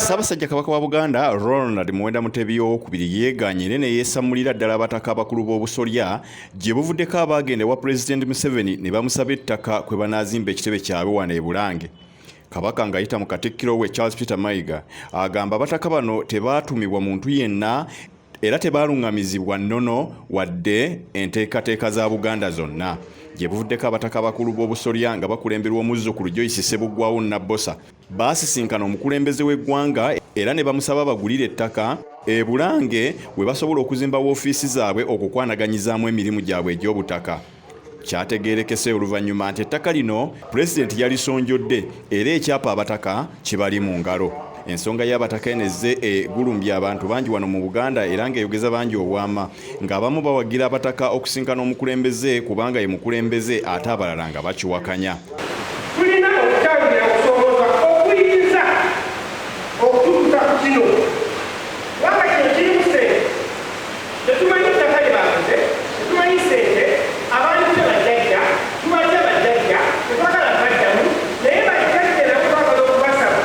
Ssaabasajja Kabaka wa Buganda Ronald Muwenda Mutebi owookubiri yeeganyire ne yeesamulira ddala abataka abakulu b'obusolya gye buvuddeko abaagenda wa Pulezidenti Museveni ne bamusaba ettaka kwe banaazimba ekitebe kyabwe wano e Bulange. Kabaka ng'ayita mu Katikkiro we Pulezidenti Mayiga agamba abataka bano tebaatumibwa muntu yenna era tebaalungamizibwa nnono wadde enteekateeka za Buganda zonna. Gye buvuddeko abataka abakulu b'obusolya nga bakulemberwa omuzzukulu Joyce Ssebuggwawo Nabbosa baasisinkana omukulembeze w'eggwanga era ne bamusaba bagulire ettaka e Bulange we basobola okuzimba woofiisi zaabwe okukwanaganyizaamu emirimu gyabwe egy'obutaka. Kyategeerekese oluvannyuma nti ettaka lino Pulezidenti yalisonjodde era ekyapa abataka kibali mu ngalo. Ensonga y'abataka enezze egulumbya abantu bangi wano mu Buganda era ng'eyogeza bangi obwama ng'abamu bawagira abataka okusinkana omukulembeze kubanga ye mukulembeze ate abalala nga bakiwakanya. Tulina okutangira okusoboza okuyinza okutuuka ku kino kubanga kino kirimu ssente tetumanyi ttaka lye bakoze tetumanyi ssente abantu bajjajja tubatya bajjajja tetwagala baddamu naye bajjajja nabo twagala okubasaba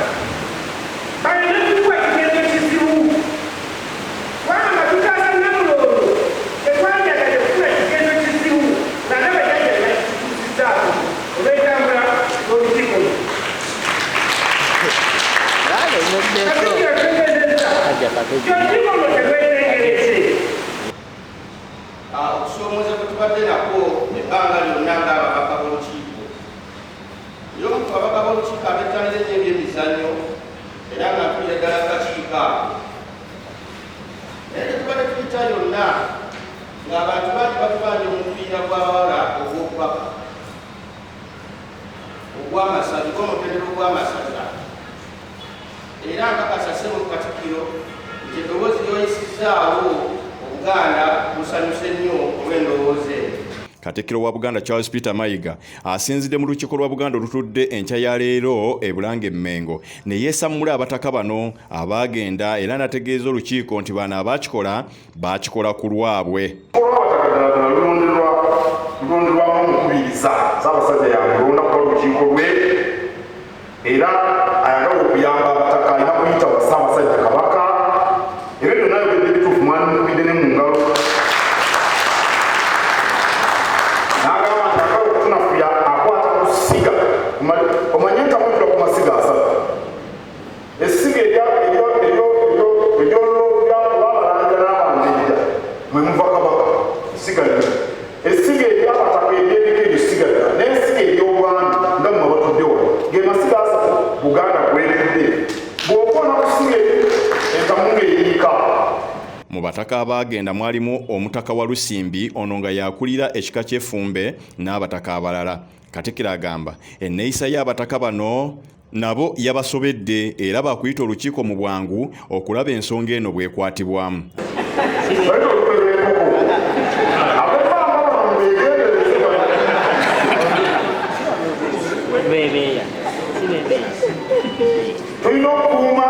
balina tukuwa kigendo kizibu kubanga tutaasa namuloolo tetwanjagala okufuna kigendo kizibu nga n'abajjajja bakituusizzaako olw'entambula y'olukiiko luno. Okusoomooza kwe tubadde nako ebbanga lyonna ng'ababaka b'olukiiko. Yo omu ku babaka b'olukiiko abettanira ennyo ebyemizannyo era nga mpulira ddala akakiiko ako. Naye tetubadde tuyita yonna ng'abantu bangi batubanja omupiira gw'abawala ogw'okubaka ogw'amasaza ogw'omutendera ogw'amasaza era nkakasase mu Katikkiro nti eddoboozi lyoyisizaawo Obuganda lusanyuse nnyo olw'endowooza eyo. Katikkiro wa Buganda Pulezidenti Mayiga asinzidde mu lukiiko lwa Buganda olutudde enkya ya leero e Bulange Mmengo ne yeesamula abataka bano abaagenda era n'ategeeza olukiiko nti bano abaakikola baakikola ku lwabwe. Luronderwamu omukubiriza Ssaabasajja yamulonda kuba olukiiko lwe era ayagala okuyamba abataka alina kuyita wa Ssaabasajja Kabaka era byonna yogedde bituufu mwandimukubidde ne mu ngalo n'agamba nti agala okutunafuya akwata ku ssiga omanye ntamujja ku masiga asatu essiga eryolwabalanja n'abandejja mwe muva Kabaka essiga lino essiga ery'abataka eryeriko eryo ssiga ddala n'essiga ery'obwami nga mmwe batudde wano ge masiga asatu Buganda gwetudde bw'okoona ku ssiga entamu ng'eriika. Mu bataka abaagenda mwalimu omutaka wa Lusimbi ono nga yakulira ekika ky'Effumbe n'abataka abalala. Katikkiro agamba enneeyisa y'abataka bano nabo yabasobedde era baakuyita olukiiko mu bwangu okulaba ensonga eno bw'ekwatibwamu. Tulina okukuuma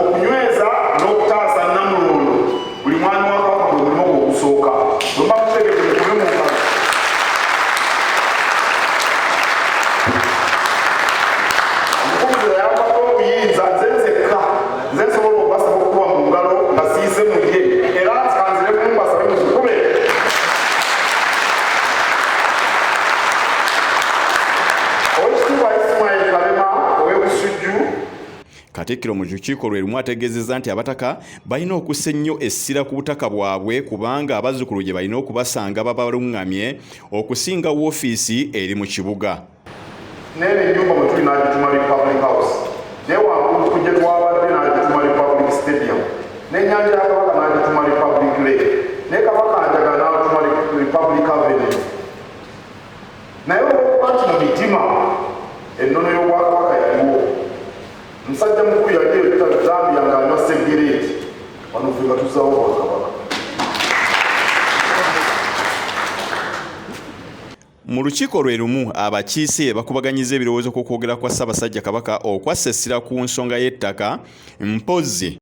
okunyweza n'okutaasa Namulondo buli mwanya wa Kabaka bwe bulimo ogusooka bwe mba mutegeeze kube mu ngalo. Omukunguzi yayambako obuyinza nze nzekka nze nsobola okubasaba okukuba mu ngalo nga siise mu ye era nzikanzire kumbasabe muzikube. Katikkiro mu lukiiko lwe lumu ategeezezza nti abataka balina okussa ennyo essira ku butaka bwabwe kubanga abazzukulu gye balina okubasanga babaluŋŋamye okusinga woofiisi eri mu kibuga. N'eno ennyumba bwe tuli n'agituma Republic House naye waggulu kujja twabadde n'agituma Republic Stadium n'ennyanja ya Kabaka n'agituma Republic Lake ne Kabaka njagala n'agituma Republic Avenue naye olwokuba nti mu mitima ennono y'Obwakabaka yaliwo musajja mukulu yali ebita Zambia ng'anywa segereeti wano ffe nga tuzaawo Obwakabaka. Mu lukiiko lwe lumu abakiise bakubaganyiza ebirowoozo ku kwogera kwa Ssaabasajja Kabaka okwassa essira ku nsonga y'ettaka mpozzi